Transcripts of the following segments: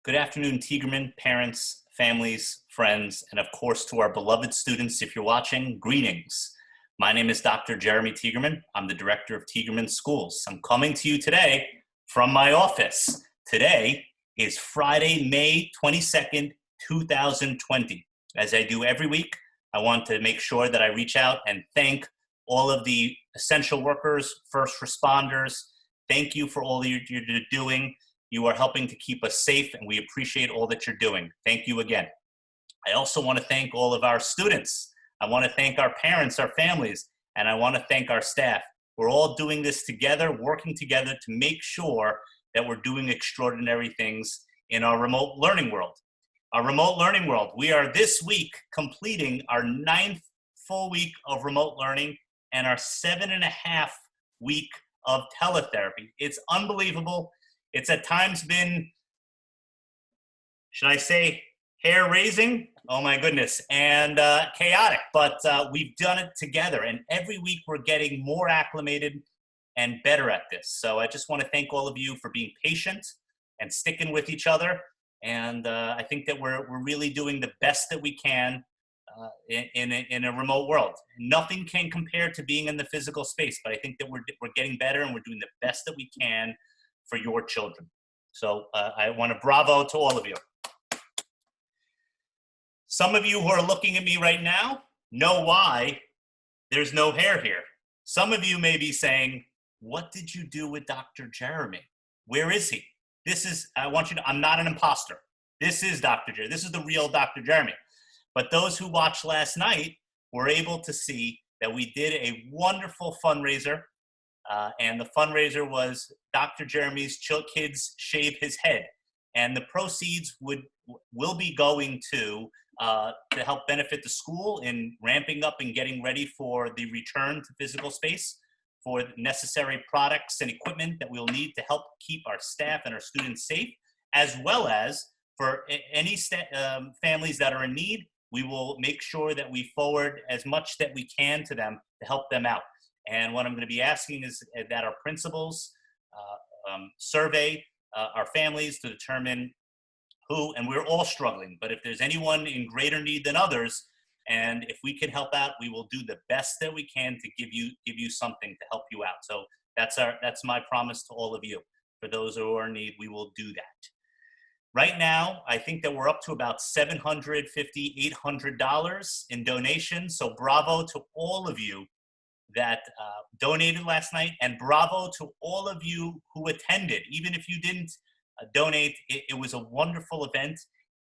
Good afternoon, Tiegerman, parents, families, friends, and of course to our beloved students. If you're watching, greetings. My name is Dr. Jeremy Tiegerman. I'm the director of Tiegerman Schools. I'm coming to you today from my office. Today is Friday, May 22nd, 2020. As I do every week, I want to make sure that I reach out and thank all of the essential workers, first responders. Thank you for all you're doing. You are helping to keep us safe, and we appreciate all that you're doing. Thank you again. I also want to thank all of our students. I want to thank our parents, our families, and I want to thank our staff. We're all doing this together, working together to make sure that we're doing extraordinary things in our remote learning world. Our remote learning world, we are this week completing our 9th full week of remote learning and our 7.5 week of teletherapy. It's unbelievable. It's at times been, should I say, hair-raising? Oh my goodness, and chaotic, but we've done it together, and every week we're getting more acclimated and better at this. So I just want to thank all of you for being patient and sticking with each other, and I think that we're really doing the best that we can in a remote world. Nothing can compare to being in the physical space, but I think that we're getting better and we're doing the best that we can for your children. So I want to bravo to all of you. Some of you who are looking at me right now know why there's no hair here. Some of you may be saying, what did you do with Dr. Jeremy? Where is he? I'm not an imposter. This is Dr. Jeremy. This is the real Dr. Jeremy. But those who watched last night were able to see that we did a wonderful fundraiser. And the fundraiser was Dr. Jeremy's Kids Shave His Head. And the proceeds will be going to help benefit the school in ramping up and getting ready for the return to physical space, for necessary products and equipment that we'll need to help keep our staff and our students safe, as well as for any families that are in need. We will make sure that we forward as much that we can to them to help them out. And what I'm going to be asking is that our principals survey our families to determine who, and we're all struggling, but if there's anyone in greater need than others, and if we can help out, we will do the best that we can to give you something to help you out. So that's my promise to all of you. For those who are in need, we will do that. Right now, I think that we're up to about $750, $800 in donations. So bravo to all of you that donated last night, and bravo to all of you who attended. Even if you didn't donate, it was a wonderful event,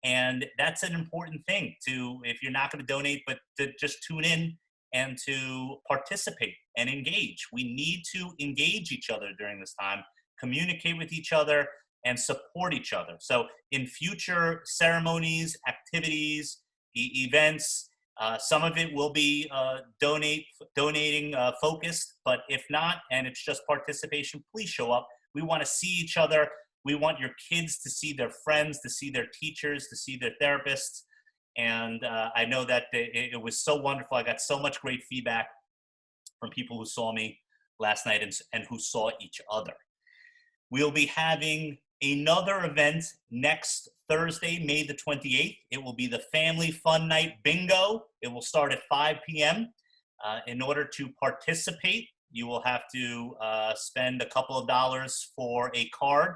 and that's an important thing if you're not going to donate, but to just tune in and to participate and engage. We need to engage each other during this time, communicate with each other, and support each other. So in future ceremonies, activities, events, some of it will be donating focused, but if not, and it's just participation, please show up. We want to see each other. We want your kids to see their friends, to see their teachers, to see their therapists. And I know that it was so wonderful. I got so much great feedback from people who saw me last night and who saw each other. We'll be having another event next Thursday, May the 28th. It will be the Family Fun Night Bingo. It will start at 5 p.m. In order to participate, you will have to spend a couple of dollars for a card,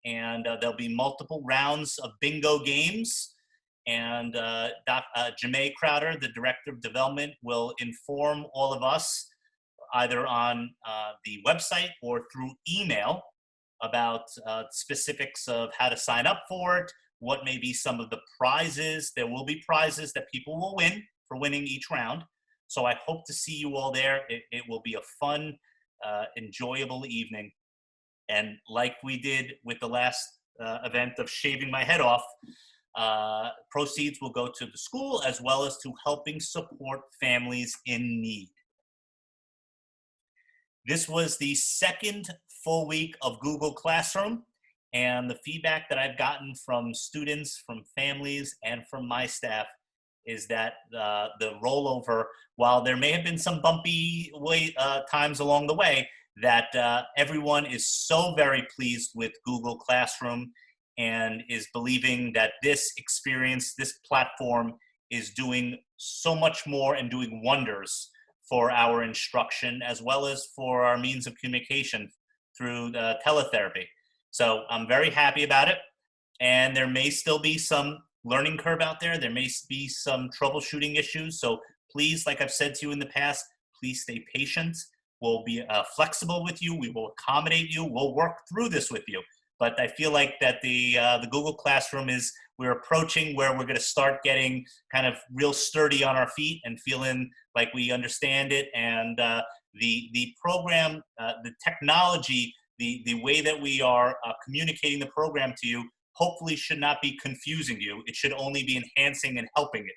and there'll be multiple rounds of bingo games. And Jamae Crowder, the Director of Development, will inform all of us either on the website or through email about specifics of how to sign up for it, what may be some of the prizes. There will be prizes that people will win for winning each round. So I hope to see you all there. It will be a fun, enjoyable evening. And like we did with the last event of shaving my head off, proceeds will go to the school as well as to helping support families in need. This was the second full week of Google Classroom, and the feedback that I've gotten from students, from families, and from my staff is that the rollover, while there may have been some bumpy times along the way, that everyone is so very pleased with Google Classroom, and is believing that this experience, this platform is doing so much more and doing wonders for our instruction as well as for our means of communication through teletherapy. So I'm very happy about it. And there may still be some learning curve out there. There may be some troubleshooting issues. So please, like I've said to you in the past, please stay patient. We'll be flexible with you. We will accommodate you. We'll work through this with you. But I feel like that the Google Classroom we're approaching where we're going to start getting kind of real sturdy on our feet and feeling like we understand it. And the program, the technology, the way that we are communicating the program to you, hopefully should not be confusing you. It should only be enhancing and helping it.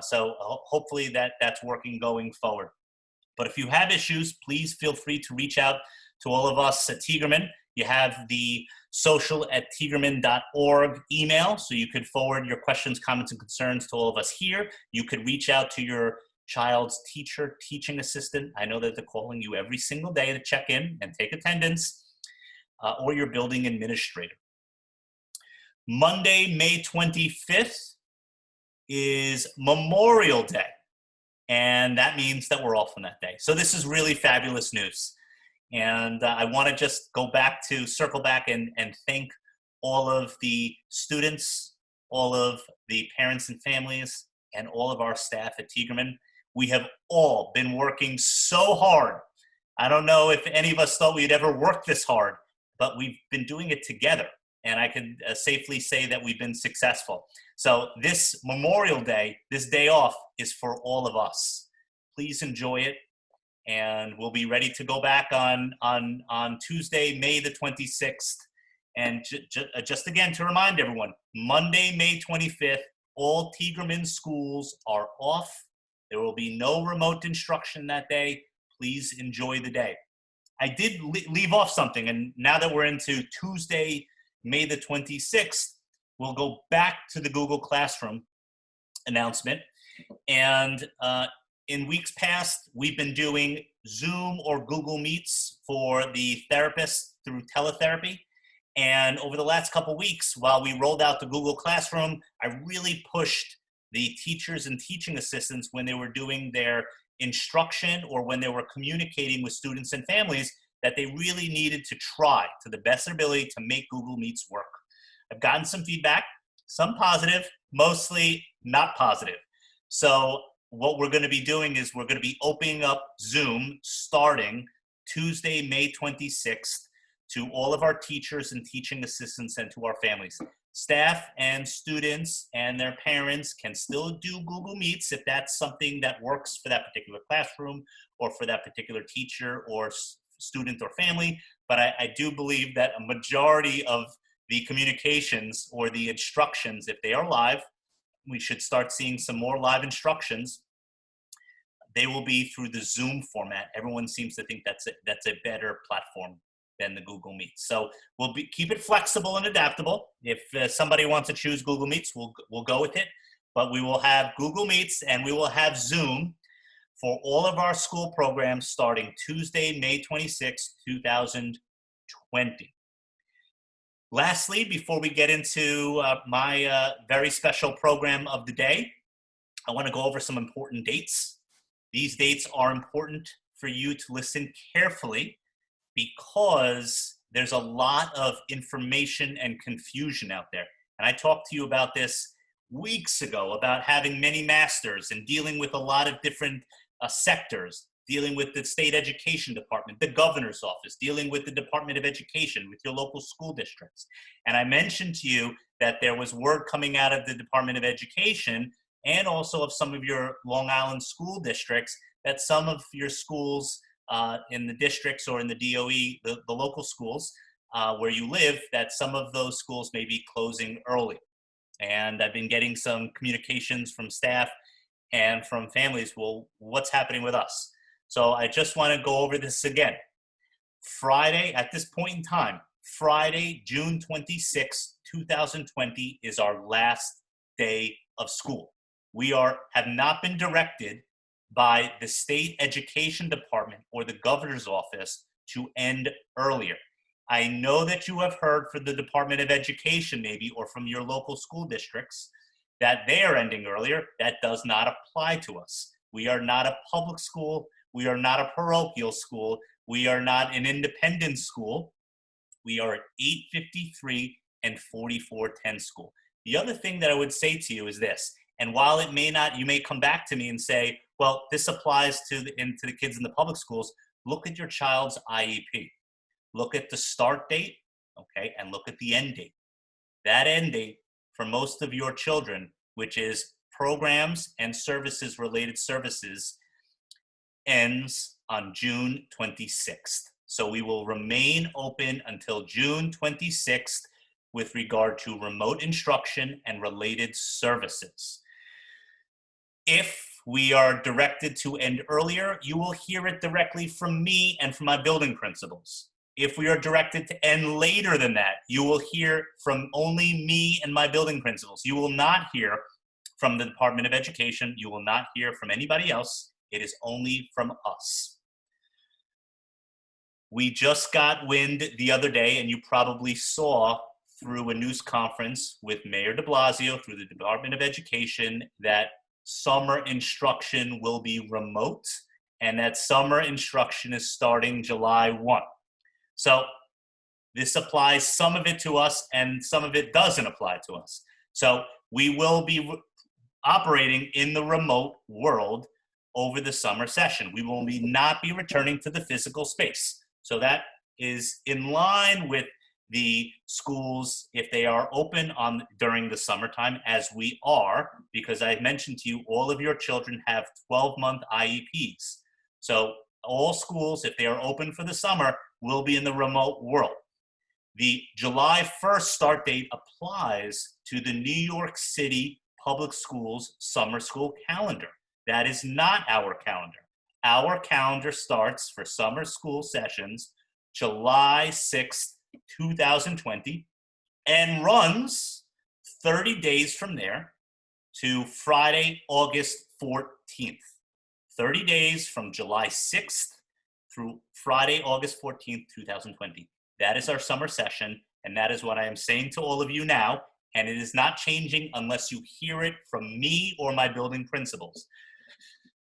So hopefully that's working going forward. But if you have issues, please feel free to reach out to all of us at Tiegerman. You have the social@tiegerman.org email, so you could forward your questions, comments, and concerns to all of us here. You could reach out to your child's teacher, teaching assistant. I know that they're calling you every single day to check in and take attendance, or your building administrator. Monday, May 25th is Memorial Day. And that means that we're off on that day. So this is really fabulous news. And I want to just circle back and thank all of the students, all of the parents and families, and all of our staff at Tiegerman. We have all been working so hard. I don't know if any of us thought we'd ever work this hard, but we've been doing it together. And I can safely say that we've been successful. So this Memorial Day, this day off, is for all of us. Please enjoy it. And we'll be ready to go back on Tuesday, May the 26th. And just again, to remind everyone, Monday, May 25th, all Tiegerman schools are off. There will be no remote instruction that day. Please enjoy the day. I did leave off something, and now that we're into Tuesday, May the 26th, we'll go back to the Google Classroom announcement. And in weeks past, we've been doing Zoom or Google Meets for the therapists through teletherapy. And over the last couple of weeks, while we rolled out the Google Classroom, I really pushed the teachers and teaching assistants when they were doing their instruction or when they were communicating with students and families that they really needed to try to the best of their ability to make Google Meets work. I've gotten some feedback, some positive, mostly not positive. So what we're going to be doing is we're going to be opening up Zoom starting Tuesday, May 26th to all of our teachers and teaching assistants and to our families. Staff and students and their parents can still do Google Meets if that's something that works for that particular classroom or for that particular teacher or student or family. But I do believe that a majority of the communications or the instructions, if they are live, we should start seeing some more live instructions. They will be through the Zoom format. Everyone seems to think that's a better platform than the Google Meets. So we'll keep it flexible and adaptable. If somebody wants to choose Google Meets, we'll go with it. But we will have Google Meets and we will have Zoom for all of our school programs starting Tuesday, May 26, 2020. Lastly, before we get into my very special program of the day, I want to go over some important dates. These dates are important for you to listen carefully because there's a lot of information and confusion out there. And I talked to you about this weeks ago, about having many masters and dealing with a lot of different sectors, dealing with the state education department, the governor's office, dealing with the Department of Education, with your local school districts. And I mentioned to you that there was word coming out of the Department of Education and also of some of your Long Island school districts that some of your schools in the districts or in the DOE, the local schools where you live, that some of those schools may be closing early. And I've been getting some communications from staff and from families, well, what's happening with us? So I just want to go over this again. Friday, at this point in time, Friday, June 26, 2020 is our last day of school. We have not been directed by the state education department or the governor's office to end earlier. I know that you have heard from the Department of Education maybe, or from your local school districts, that they are ending earlier. That does not apply to us. We are not a public school. We are not a parochial school. We are not an independent school. We are at 853 and 4410 school. The other thing that I would say to you is this, and while it may not, you may come back to me and say, well, this applies to the kids in the public schools. Look at your child's IEP. Look at the start date, okay, and look at the end date. That end date for most of your children, which is programs and services, related services, ends on June 26th. So we will remain open until June 26th with regard to remote instruction and related services. If we are directed to end earlier, you will hear it directly from me and from my building principals. If we are directed to end later than that, you will hear from only me and my building principals. You will not hear from the Department of Education. You will not hear from anybody else. It is only from us. We just got wind the other day, and you probably saw through a news conference with Mayor de Blasio, through the Department of Education, that summer instruction will be remote, and that summer instruction is starting July 1. So this applies, some of it to us, and some of it doesn't apply to us. So we will be operating in the remote world over the summer session. We will not be returning to the physical space. So that is in line with the schools if they are open during the summertime, as we are, because I mentioned to you, all of your children have 12-month IEPs. So all schools, if they are open for the summer, will be in the remote world. The July 1st start date applies to the New York City Public Schools summer school calendar. That is not our calendar. Our calendar starts for summer school sessions July 6th, 2020, and runs 30 days from there to Friday, August 14th. 30 days from July 6th through Friday, August 14th, 2020. That is our summer session, and that is what I am saying to all of you now, and it is not changing unless you hear it from me or my building principals.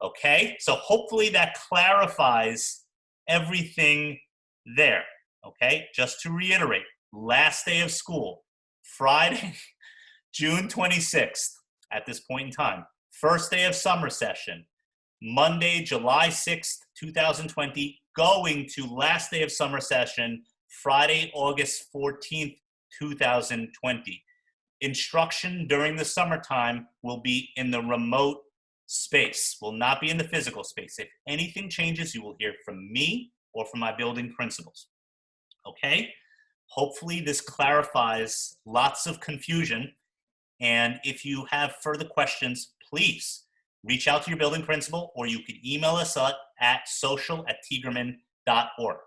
Okay, so hopefully that clarifies everything there. Okay, just to reiterate, last day of school, Friday, June 26th at this point in time. First day of summer session, Monday, July 6th, 2020, going to last day of summer session, Friday, August 14th, 2020. Instruction during the summertime will be in the remote space, will not be in the physical space. If anything changes, you will hear from me or from my building principals. Okay? Hopefully this clarifies lots of confusion. And if you have further questions, please reach out to your building principal, or you can email us at social@tiegerman.org.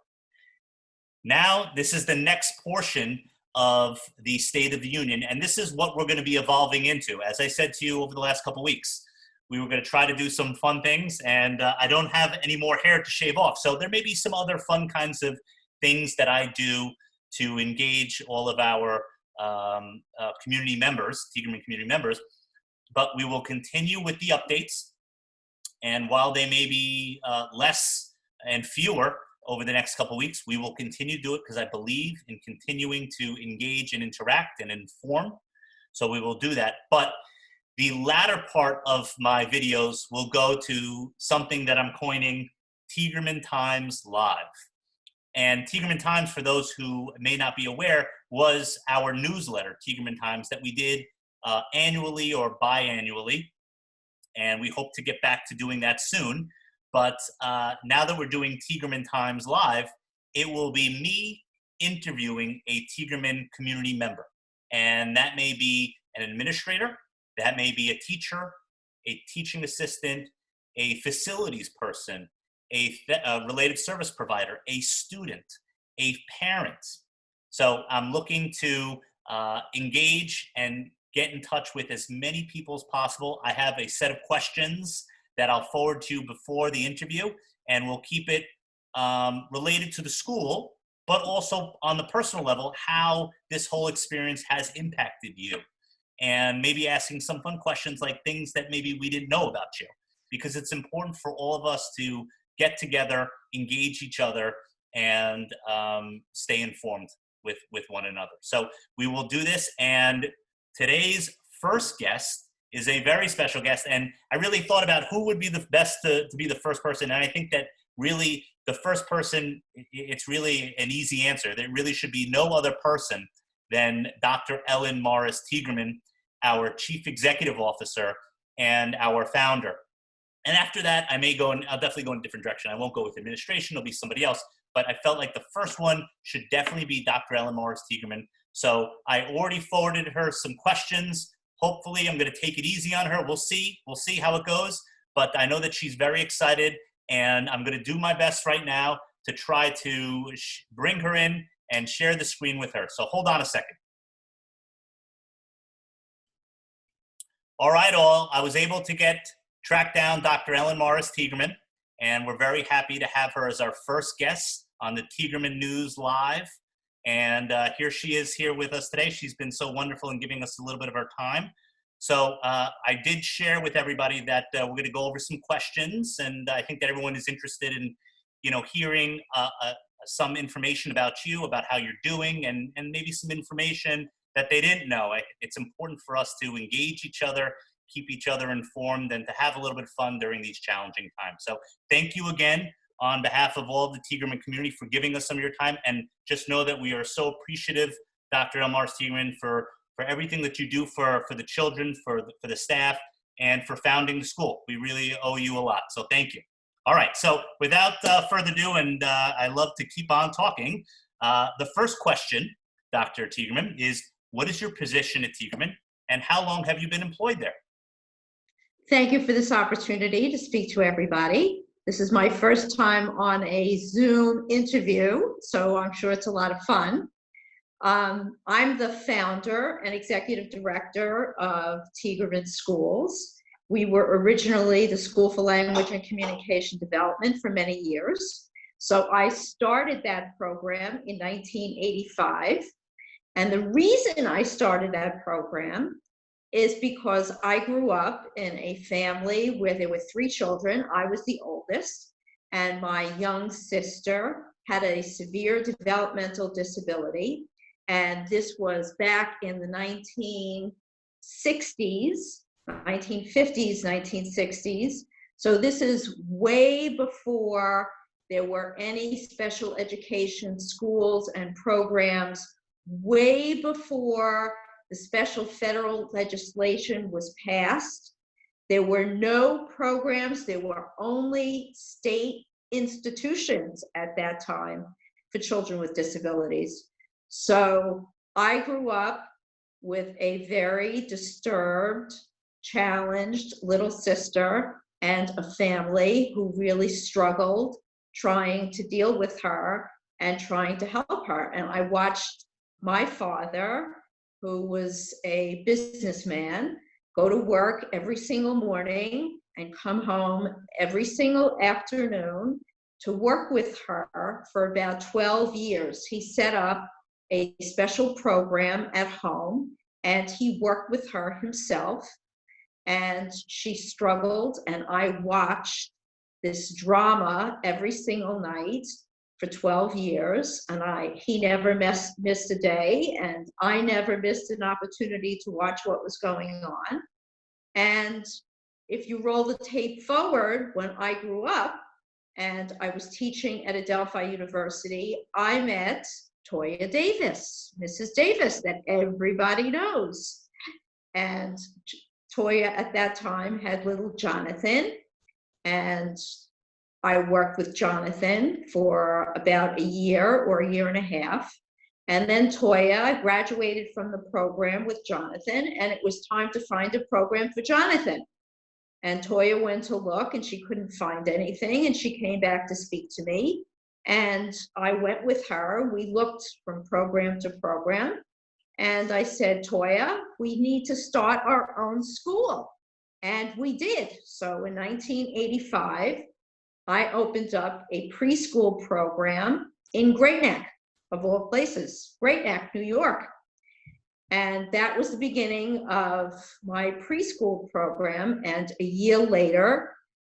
Now, this is the next portion of the State of the Union, and this is what we're going to be evolving into. As I said to you over the last couple of weeks, we were going to try to do some fun things, and I don't have any more hair to shave off. So there may be some other fun kinds of things that I do to engage all of our community members, Tiegerman community members, but we will continue with the updates. And while they may be less and fewer over the next couple of weeks, we will continue to do it because I believe in continuing to engage and interact and inform. So we will do that. But the latter part of my videos will go to something that I'm coining Tiegerman Times Live. And Tiegerman Times, for those who may not be aware, was our newsletter, Tiegerman Times, that we did annually or biannually. And we hope to get back to doing that soon. But now that we're doing Tiegerman Times Live, it will be me interviewing a Tiegerman community member. And that may be an administrator, that may be a teacher, a teaching assistant, a facilities person, a related service provider, a student, a parent. So I'm looking to engage and get in touch with as many people as possible. I have a set of questions that I'll forward to you before the interview, and we'll keep it related to the school, but also on the personal level, how this whole experience has impacted you. And maybe asking some fun questions like things that maybe we didn't know about you. Because it's important for all of us to get together, engage each other, and stay informed with one another. So we will do this. And today's first guest is a very special guest. And I really thought about who would be the best to be the first person. And I think that really the first person, it's really an easy answer. There really should be no other person than Dr. Ellen Morris Tiegerman, our Chief Executive Officer and our founder. And after that, I'll definitely go in a different direction. I won't go with administration, it'll be somebody else. But I felt like the first one should definitely be Dr. Ellen Morris Tiegerman. So I already forwarded her some questions. Hopefully, I'm going to take it easy on her. We'll see how it goes. But I know that she's very excited, and I'm going to do my best right now to try to bring her in and share the screen with her. So hold on a second. All right, all. I was able to track down Dr. Ellen Morris Tiegerman, and we're very happy to have her as our first guest on the Tiegerman News Live. And here she is here with us today. She's been so wonderful in giving us a little bit of her time. So I did share with everybody that we're going to go over some questions, and I think that everyone is interested in, hearing some information about you, about how you're doing, and maybe some information that they didn't know. It's important for us to engage each other, keep each other informed, and to have a little bit of fun during these challenging times. So thank you again on behalf of all of the Tiegerman community for giving us some of your time. And just know that we are so appreciative, Dr. Ellen Morris Tiegerman, for everything that you do for the children, for the staff, and for founding the school. We really owe you a lot. So thank you. All right. So without further ado, and I love to keep on talking, the first question, Dr. Tiegerman, is what is your position at Tiegerman, and how long have you been employed there? Thank you for this opportunity to speak to everybody. This is my first time on a Zoom interview, so I'm sure it's a lot of fun. I'm the founder and executive director of Tiegerman Schools. We were originally the School for Language and Communication Development for many years. So I started that program in 1985. And the reason I started that program is because I grew up in a family where there were 3 children. I was the oldest, and my young sister had a severe developmental disability. And this was back in the 1960s, 1950s, 1960s. So this is way before there were any special education schools and programs, way before the special federal legislation was passed. There were no programs, there were only state institutions at that time for children with disabilities. So I grew up with a very disturbed, challenged little sister and a family who really struggled trying to deal with her and trying to help her. And I watched my father, who was a businessman, go to work every single morning and come home every single afternoon to work with her for about 12 years. He set up a special program at home and he worked with her himself, and she struggled, and I watched this drama every single night for 12 years, and he never missed a day, and I never missed an opportunity to watch what was going on. And if you roll the tape forward, when I grew up and I was teaching at Adelphi University, I met Toya Davis, Mrs. Davis, that everybody knows. And Toya at that time had little Jonathan, and I worked with Jonathan for about a year or a year and a half. And then Toya graduated from the program with Jonathan, and it was time to find a program for Jonathan. And Toya went to look and she couldn't find anything, and she came back to speak to me. And I went with her. We looked from program to program. And I said, Toya, we need to start our own school. And we did. So in 1985, I opened up a preschool program in Great Neck. of all places, Great Neck, New York. And that was the beginning of my preschool program. And a year later,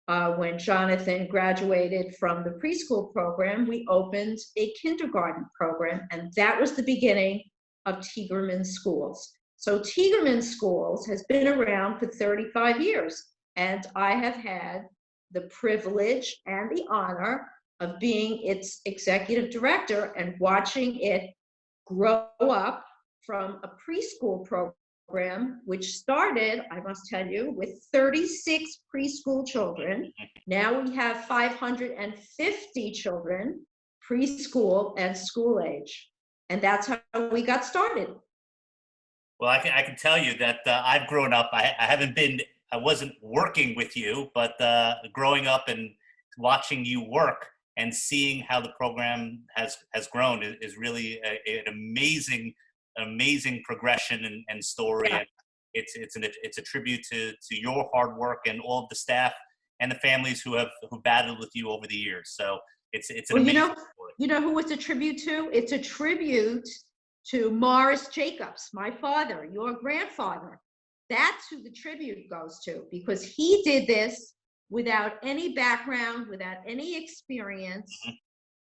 when Jonathan graduated from the preschool program, we opened a kindergarten program. And that was the beginning of Tiegerman Schools. So Tiegerman Schools has been around for 35 years. And I have had the privilege and the honor of being its executive director and watching it grow up from a preschool program, which started, I must tell you, with 36 preschool children. Now we have 550 children, preschool and school age. And that's how we got started. Well, I can tell you that I've grown up. I wasn't working with you, but growing up and watching you work and seeing how the program has grown is really an amazing progression and story. Yeah. And it's a tribute to your hard work and all of the staff and the families who battled with you over the years. So it's an amazing story. You know who it's a tribute to? It's a tribute to Morris Jacobs, my father, your grandfather. That's who the tribute goes to, because he did this without any background, without any experience. Mm-hmm.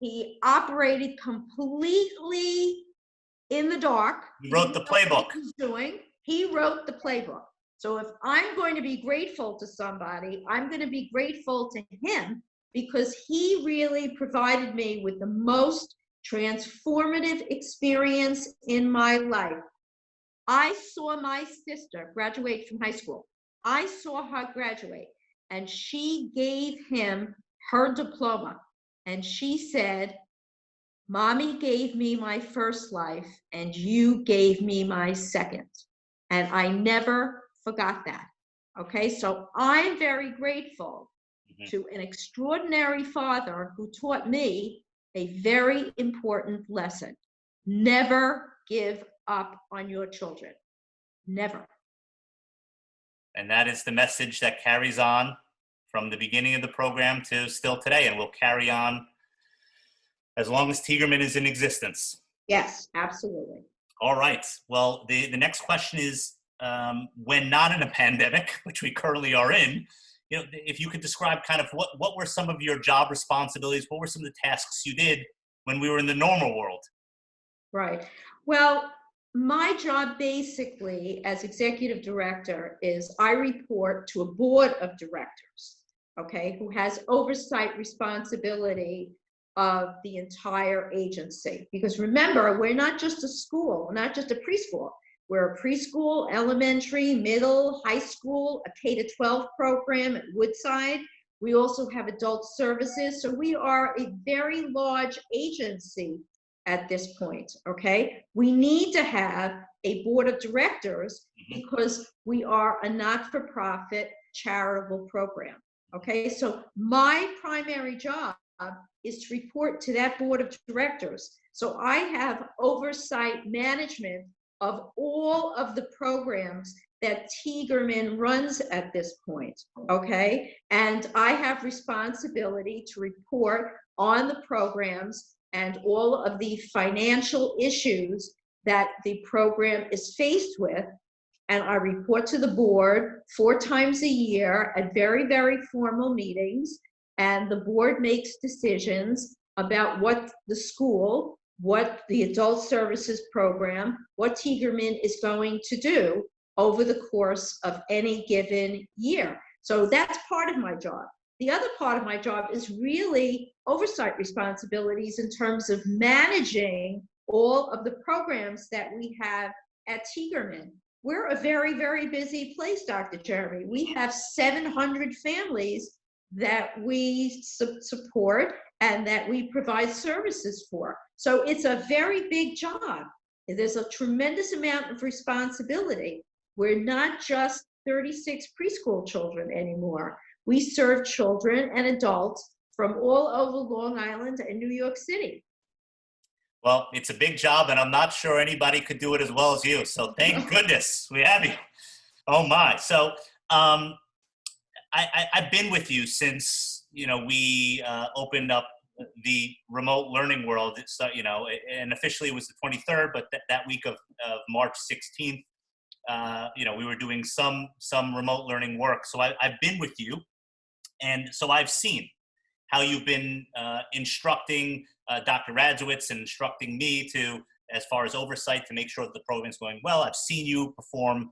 He operated completely in the dark. He wrote the playbook. He wrote the playbook. So if I'm going to be grateful to somebody, I'm going to be grateful to him, because he really provided me with the most transformative experience in my life. I saw my sister graduate from high school. I saw her graduate, and she gave him her diploma. And she said, "Mommy gave me my first life, and you gave me my second." And I never forgot that. Okay, so I'm very grateful to an extraordinary father who taught me a very important lesson. Never give up on your children. Never. And that is the message that carries on from the beginning of the program to still today, and will carry on as long as Tiegerman is in existence. Yes, absolutely. All right. Well, the next question is, when not in a pandemic, which we currently are in, if you could describe kind of what were some of your job responsibilities, what were some of the tasks you did when we were in the normal world? Right. Well, my job basically as executive director is I report to a board of directors, okay, who has oversight responsibility of the entire agency. Because remember, we're not just a school, we're not just a preschool. We're a preschool, elementary, middle, high school, a K-12 program at Woodside. We also have adult services. So we are a very large agency at this point, okay? We need to have a board of directors because we are a not-for-profit charitable program, okay? So my primary job is to report to that board of directors. So I have oversight management of all of the programs that Tiegerman runs at this point, okay? And I have responsibility to report on the programs and all of the financial issues that the program is faced with. And I report to the board 4 times a year at very, very formal meetings. And the board makes decisions about what the school, what the adult services program, what Tiegerman is going to do over the course of any given year. So that's part of my job. The other part of my job is really oversight responsibilities in terms of managing all of the programs that we have at Tiegerman. We're a very, very busy place, Dr. Jeremy. We have 700 families that we support and that we provide services for. So it's a very big job. There's a tremendous amount of responsibility. We're not just 36 preschool children anymore. We serve children and adults from all over Long Island and New York City. Well, it's a big job, and I'm not sure anybody could do it as well as you. So thank goodness we have you. Oh my. So I've been with you since we opened up the remote learning world. It's, and officially it was the 23rd, but that week of March 16th, we were doing some remote learning work. So I've been with you, and so I've seen how you've been instructing Dr. Radzowitz and instructing me to, as far as oversight, to make sure that the program is going well. I've seen you perform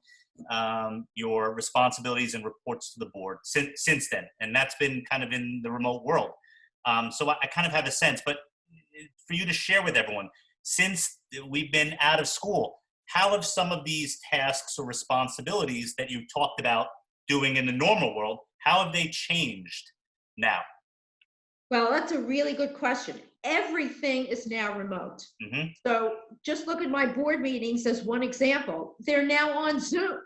your responsibilities and reports to the board since then, and that's been kind of in the remote world. So I kind of have a sense, but for you to share with everyone, since we've been out of school, how have some of these tasks or responsibilities that you talked about doing in the normal world, how have they changed now? Well, that's a really good question. Everything is now remote. Mm-hmm. So just look at my board meetings as one example. They're now on Zoom,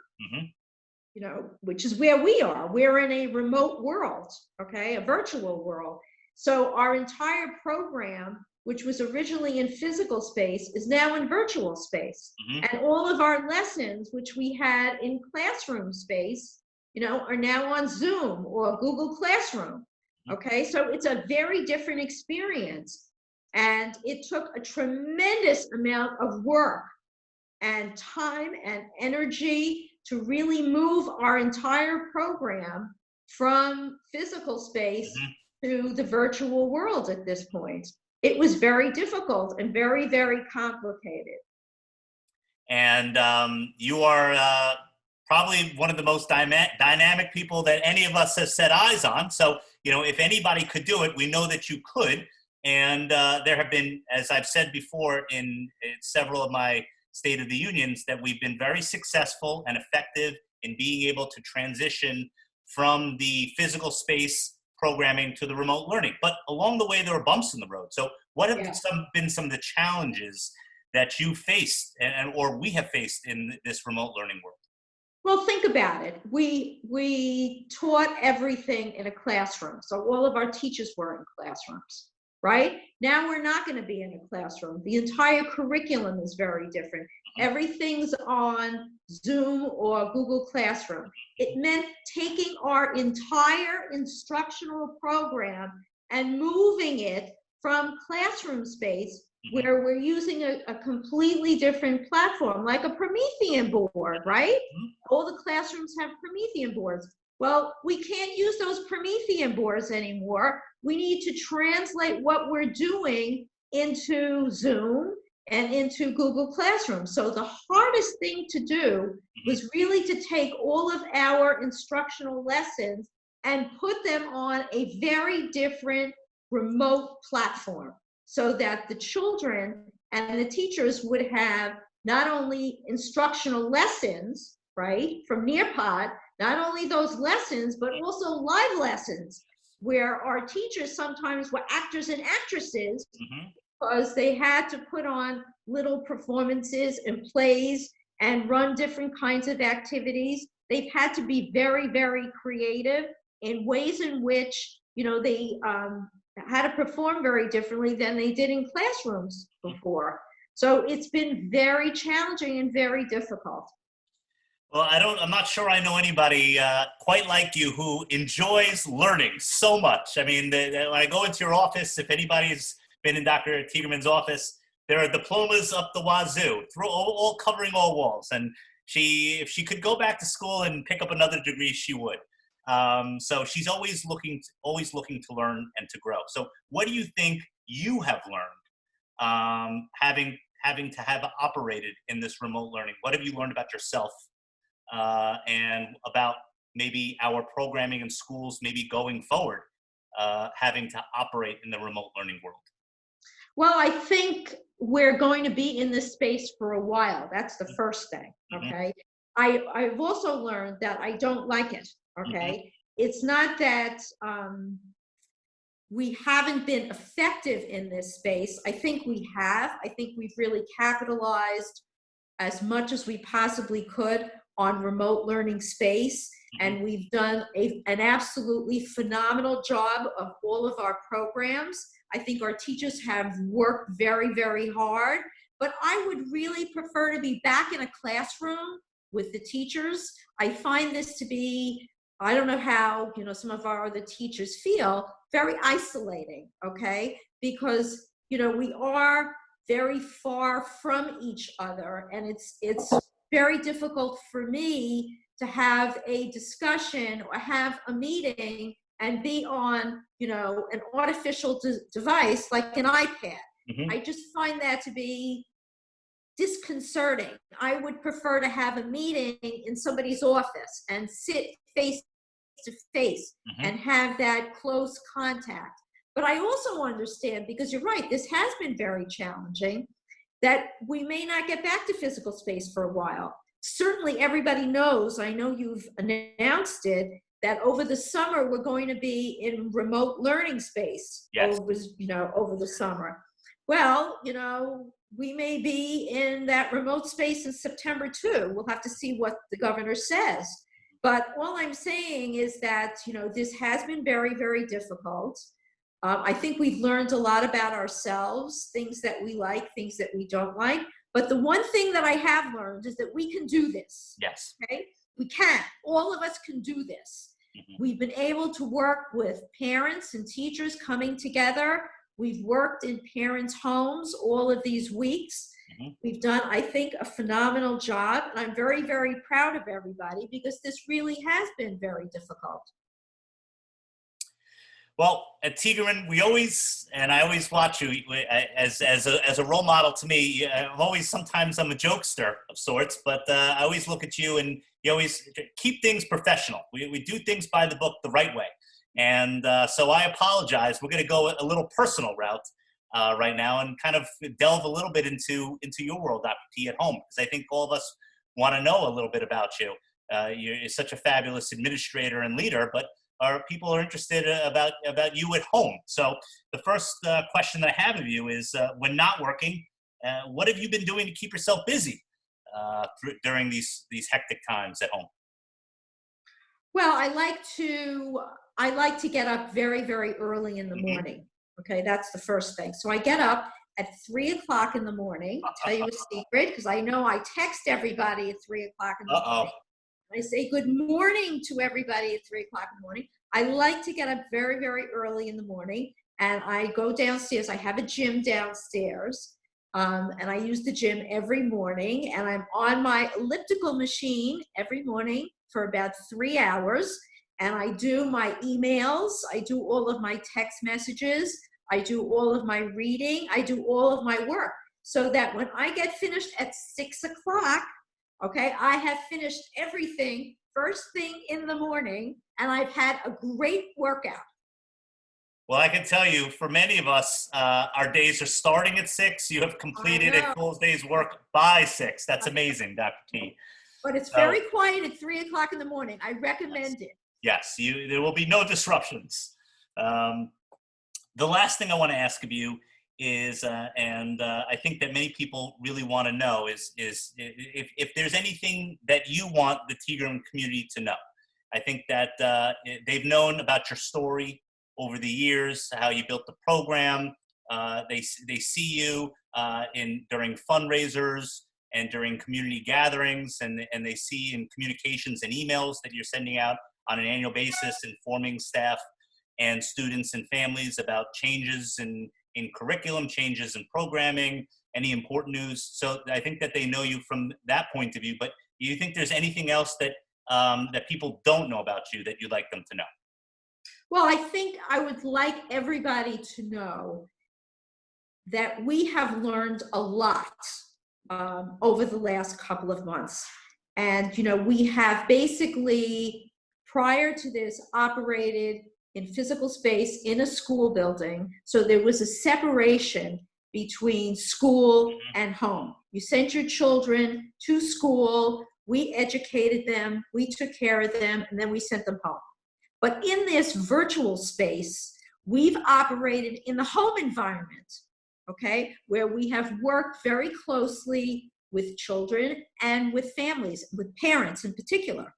which is where we are. We're in a remote world, okay, a virtual world. So our entire program, which was originally in physical space, is now in virtual space. And all of our lessons, which we had in classroom space, are now on Zoom or Google Classroom. Okay, so it's a very different experience. And it took a tremendous amount of work and time and energy to really move our entire program from physical space to the virtual world at this point. It was very difficult and very, very complicated. And you are probably one of the most dynamic people that any of us has set eyes on. So, if anybody could do it, we know that you could. And there have been, as I've said before in several of my State of the Unions, that we've been very successful and effective in being able to transition from the physical space programming to the remote learning. But along the way, there were bumps in the road. So what have been some of the challenges that you faced or we have faced in this remote learning world? Well, think about it. We taught everything in a classroom. So all of our teachers were in classrooms, right? Now we're not going to be in a classroom. The entire curriculum is very different. Everything's on Zoom or Google Classroom. It meant taking our entire instructional program and moving it from classroom space, where we're using a completely different platform, like a Promethean board, right? All the classrooms have Promethean boards. Well, we can't use those Promethean boards anymore. We need to translate what we're doing into Zoom and into Google Classroom. So the hardest thing to do was really to take all of our instructional lessons and put them on a very different remote platform, so that the children and the teachers would have not only instructional lessons, right, from Nearpod, not only those lessons, but also live lessons, where our teachers sometimes were actors and actresses because they had to put on little performances and plays and run different kinds of activities. They've had to be very, very creative in ways in which, they had to perform very differently than they did in classrooms before. So it's been very challenging and very difficult. Well, I'm not sure I know anybody quite like you who enjoys learning so much. I mean, when I go into your office, if anybody's been in Dr. Tiegerman's office, there are diplomas up the wazoo, all covering all walls. And if she could go back to school and pick up another degree, she would. So she's always looking to learn and to grow. So what do you think you have learned having to have operated in this remote learning? What have you learned about yourself and about maybe our programming in schools, maybe going forward, having to operate in the remote learning world? Well, I think we're going to be in this space for a while. That's the first thing, okay? I've also learned that I don't like it, okay? It's not that we haven't been effective in this space. I think we have. I think we've really capitalized as much as we possibly could on remote learning space. And we've done an absolutely phenomenal job of all of our programs. I think our teachers have worked very, very hard, but I would really prefer to be back in a classroom with the teachers. I find this to be, I don't know how, some of our other teachers feel, very isolating, okay? because, we are very far from each other, and it's very difficult for me to have a discussion or have a meeting and be on, an artificial device like an iPad. Mhm. I just find that to be disconcerting. I would prefer to have a meeting in somebody's office and sit face to face Mhm. and have that close contact. But I also understand, because you're right, this has been very challenging, that we may not get back to physical space for a while. Certainly everybody knows, I know you've announced it, that over the summer we're going to be in remote learning space Yes. over the summer. Well, we may be in that remote space in September too. We'll have to see what the governor says. But all I'm saying is that, this has been very, very difficult. I think we've learned a lot about ourselves, things that we like, things that we don't like. But the one thing that I have learned is that we can do this. Yes. Okay? We can. All of us can do this. Mhm. We've been able to work with parents and teachers coming together. We've worked in parents' homes all of these weeks. Mhm. We've done, I think, a phenomenal job. And I'm very, very proud of everybody, because this really has been very difficult. Well, at Tiegerman, I always watch you as a role model to me. Sometimes I'm a jokester of sorts, but I always look at you and you always keep things professional. We do things by the book the right way. And so I apologize. We're going to go a little personal route right now and kind of delve a little bit into your world, Dr. T, at home, because I think all of us want to know a little bit about you. You're such a fabulous administrator and leader, but people are interested about you at home. So the first question that I have of you is, when not working, what have you been doing to keep yourself busy during these hectic times at home? Well, I like to get up very, very early in the Mm-hmm. morning. Okay, that's the first thing. So I get up at 3 o'clock in the morning. I'll tell you a secret, because I know I text everybody at 3 o'clock in the Uh-oh. morning. I say good morning to everybody at 3 o'clock in the morning. I like to get up very, very early in the morning, and I go downstairs. I have a gym downstairs, and I use the gym every morning, and I'm on my elliptical machine every morning for about 3 hours, and I do my emails, I do all of my text messages, I do all of my reading, I do all of my work, so that when I get finished at 6 o'clock, okay, I have finished everything first thing in the morning, and I've had a great workout. Well, I can tell you, for many of us, our days are starting at 6. You have completed a full day's work by 6. That's amazing, Dr. T. But it's So, very quiet at 3 o'clock in the morning. I recommend it. yes, there will be no disruptions. The last thing I want to ask of you is, and I think that many people really want to know, is if there's anything that you want the Tiegerman community to know. I think that they've known about your story over the years, how you built the program. They see you during fundraisers and during community gatherings, and they see in communications and emails that you're sending out on an annual basis, informing staff and students and families about changes in curriculum, changes in programming, any important news. So I think that they know you from that point of view. But do you think there's anything else that that people don't know about you that you'd like them to know? Well, I think I would like everybody to know that we have learned a lot over the last couple of months. And, we have basically, prior to this, operated in physical space in a school building. So there was a separation between school and home. You sent your children to school, we educated them, we took care of them, and then we sent them home. But in this virtual space, we've operated in the home environment, okay, where we have worked very closely with children and with families, with parents in particular.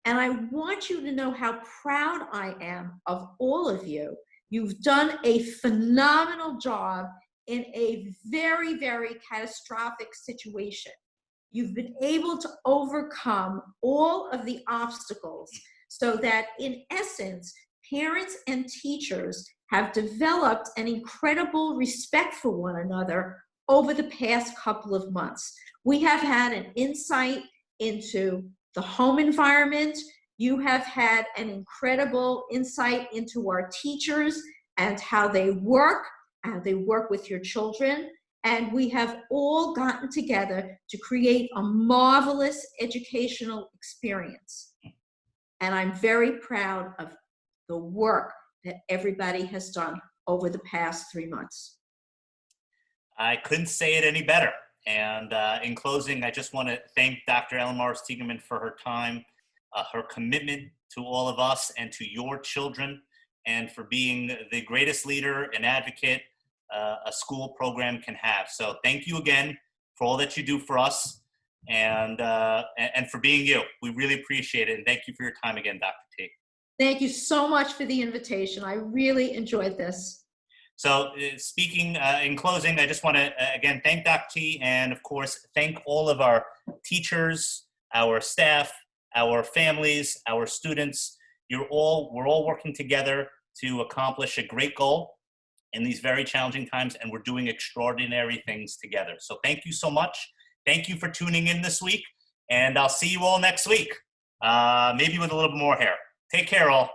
And I want you to know how proud I am of all of you. You've done a phenomenal job in a very, very catastrophic situation. You've been able to overcome all of the obstacles so that, in essence, parents and teachers have developed an incredible respect for one another over the past couple of months. We have had an insight into the home environment. You have had an incredible insight into our teachers and how they work with your children. And we have all gotten together to create a marvelous educational experience. And I'm very proud of the work that everybody has done over the past 3 months. I couldn't say it any better. And in closing, I just want to thank Dr. Ellen Morris Tiegerman for her time, her commitment to all of us and to your children, and for being the greatest leader and advocate a school program can have. So thank you again for all that you do for us, and for being you. We really appreciate it. And thank you for your time again, Dr. T. Thank you so much for the invitation. I really enjoyed this. So speaking in closing, I just want to again thank Dr. T, and of course thank all of our teachers, our staff, our families, our students. We're all working together to accomplish a great goal in these very challenging times, and we're doing extraordinary things together. So thank you so much. Thank you for tuning in this week, and I'll see you all next week, maybe with a little more hair. Take care, all.